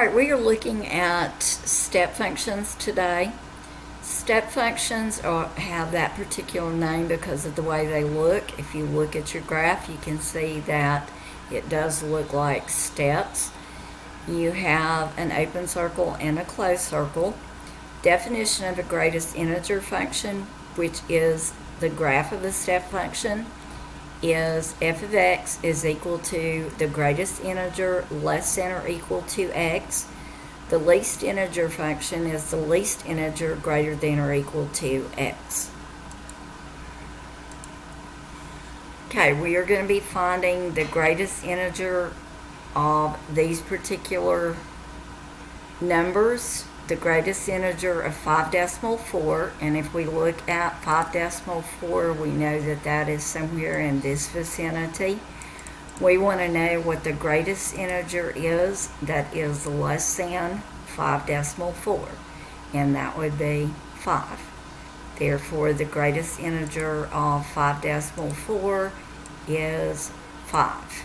Alright, we are looking at step functions today. Step functions have that particular name because of the way they look. If you look at your graph, you can see that it does look like steps. You have an open circle and a closed circle. Definition of a greatest integer function, which is the graph of a step function, is f of x is equal to the greatest integer less than or equal to x. The least integer function is the least integer greater than or equal to x. Okay, we are going to be finding the greatest integer of these particular numbers. The greatest integer of 5.4, and if we look at 5.4, we know that that is somewhere in this vicinity. We want to know what the greatest integer is that is less than 5.4, and that would be 5. Therefore, the greatest integer of 5.4 is 5.